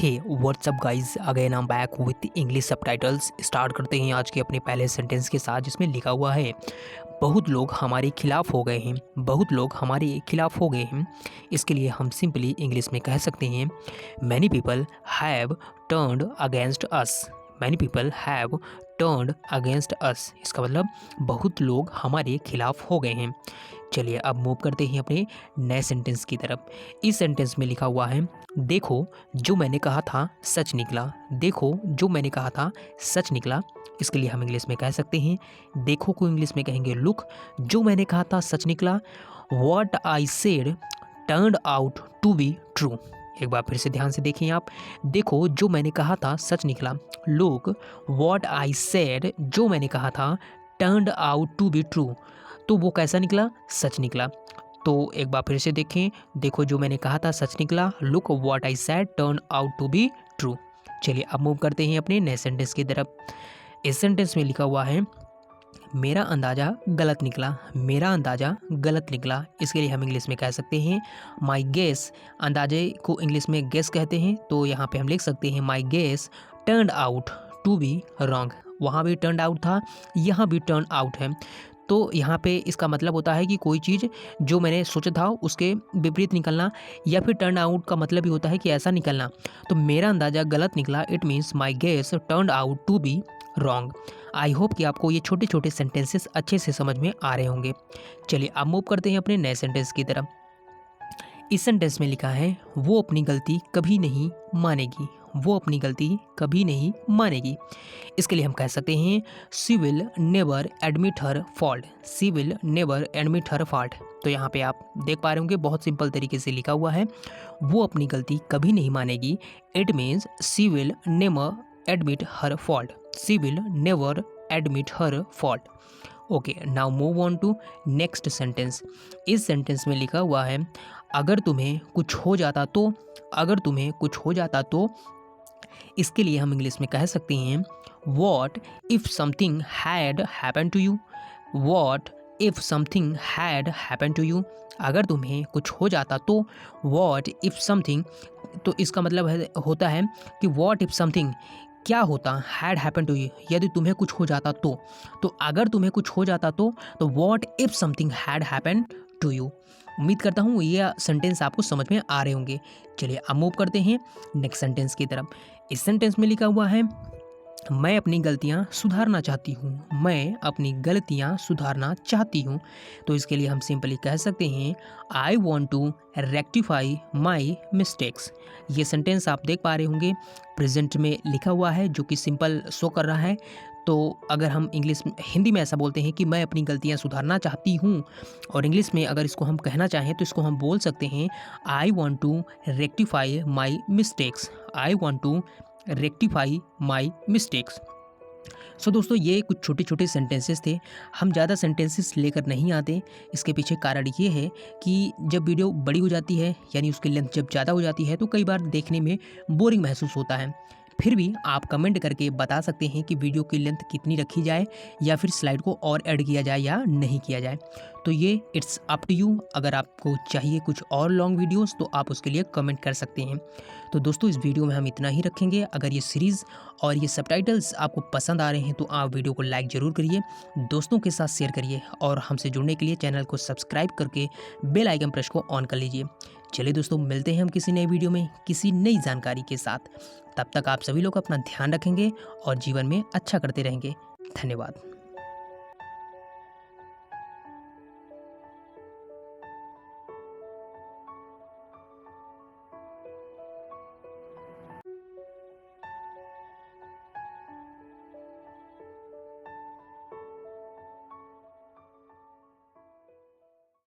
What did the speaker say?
Hey what's up guys, again I am back with English subtitles. Start करते हैं आज के अपने पहले सेंटेंस के साथ, जिसमें लिखा हुआ है बहुत लोग हमारे खिलाफ हो गए हैं। बहुत लोग हमारे खिलाफ हो गए हैं। इसके लिए हम सिंपली इंग्लिश में कह सकते हैं many people have turned against us. Many people have turned against us. इसका मतलब बहुत लोग हमारे खिलाफ हो गए हैं। चलिए अब मूव करते हैं अपने नए सेंटेंस की तरफ। इस सेंटेंस में लिखा हुआ है देखो जो मैंने कहा था सच निकला। देखो जो मैंने कहा था सच निकला। इसके लिए हम इंग्लिश में कह सकते हैं देखो को इंग्लिश में कहेंगे लुक। जो मैंने कहा था सच निकला। What I said turned out to be true. एक बार फिर से ध्यान से देखिए आप। देखो जो मैंने कहा था सच निकला। लुक व्हाट आई सेड, जो मैंने कहा था, turned out to be true, तो वो कैसा निकला? सच निकला। तो एक बार फिर से देखें, देखो जो मैंने कहा था सच निकला। Look what I said turn out to be true. चलिए अब मूव करते हैं अपने नए सेंटेंस की तरफ। इस सेंटेंस में लिखा हुआ है मेरा अंदाज़ा गलत निकला। मेरा अंदाज़ा गलत निकला। इसके लिए हम इंग्लिश में कह सकते हैं माई गेस। अंदाजे को इंग्लिश में गेस कहते हैं, तो यहाँ पे हम लिख सकते हैं my guess turned out to be wrong. वहाँ भी टर्न्ड आउट था, यहाँ भी टर्न आउट है। तो यहाँ पे इसका मतलब होता है कि कोई चीज़ जो मैंने सोचा था उसके विपरीत निकलना, या फिर टर्न आउट का मतलब ही होता है कि ऐसा निकलना। तो मेरा अंदाज़ा गलत निकला, it means my guess turned out to be wrong. I hope कि आपको ये छोटे छोटे सेंटेंसेस अच्छे से समझ में आ रहे होंगे। चलिए अब मूव करते हैं अपने नए सेंटेंस की तरफ। इस सेंटेंस में लिखा है वो अपनी गलती कभी नहीं मानेगी। वो अपनी गलती कभी नहीं मानेगी। इसके लिए हम कह सकते हैं she will never admit her fault. She will never admit her fault. तो यहाँ पे आप देख पा रहे होंगे बहुत सिंपल तरीके से लिखा हुआ है वो अपनी गलती कभी नहीं मानेगी। It means she will never admit her fault. She will never admit her fault. Okay, now move on to next sentence. इस सेंटेंस में लिखा हुआ है अगर तुम्हें कुछ हो जाता तो। अगर तुम्हें कुछ हो जाता तो। इसके लिए हम इंग्लिश में कह सकते हैं what if something had happen to you. What if something had happen to you. अगर तुम्हें कुछ हो जाता तो। वॉट इफ़ समथिंग, तो इसका मतलब होता है कि वॉट इफ़ समथिंग क्या होता, हैड हैपन टू यू, यदि तुम्हें कुछ हो जाता तो। तो अगर तुम्हें कुछ हो जाता तो what if something had happen to you. उम्मीद करता हूँ ये सेंटेंस आपको समझ में आ रहे होंगे। चलिए अब मूव करते हैं नेक्स्ट सेंटेंस की तरफ। इस सेंटेंस में लिखा हुआ है मैं अपनी गलतियाँ सुधारना चाहती हूँ। मैं अपनी गलतियाँ सुधारना चाहती हूँ। तो इसके लिए हम सिंपली कह सकते हैं I want to rectify my mistakes. ये सेंटेंस आप देख पा रहे होंगे प्रेजेंट में लिखा हुआ है, जो कि सिंपल शो कर रहा है। तो अगर हम हिंदी में ऐसा बोलते हैं कि मैं अपनी गलतियाँ सुधारना चाहती हूँ, और इंग्लिश में अगर इसको हम कहना चाहें तो इसको हम बोल सकते हैं I want to rectify my mistakes. I want to rectify my mistakes. So दोस्तों, ये कुछ छोटे छोटे सेंटेंसेस थे। हम ज़्यादा सेंटेंसेस लेकर नहीं आते। इसके पीछे कारण ये है कि जब वीडियो बड़ी हो जाती है, यानी उसकी लेंथ जब ज़्यादा हो जाती है, तो कई बार देखने में बोरिंग महसूस होता है। फिर भी आप कमेंट करके बता सकते हैं कि वीडियो की लेंथ कितनी रखी जाए, या फिर स्लाइड को और ऐड किया जाए या नहीं किया जाए। तो ये इट्स अप टू यू। अगर आपको चाहिए कुछ और लॉन्ग वीडियोस तो आप उसके लिए कमेंट कर सकते हैं। तो दोस्तों, इस वीडियो में हम इतना ही रखेंगे। अगर ये सीरीज़ और ये सबटाइटल्स आपको पसंद आ रहे हैं तो आप वीडियो को लाइक ज़रूर करिए, दोस्तों के साथ शेयर करिए, और हमसे जुड़ने के लिए चैनल को सब्सक्राइब करके बेल आइकन प्रेस को ऑन कर लीजिए। चलिए दोस्तों, मिलते हैं हम किसी नए वीडियो में किसी नई जानकारी के साथ। तब तक आप सभी लोग अपना ध्यान रखेंगे और जीवन में अच्छा करते रहेंगे। धन्यवाद।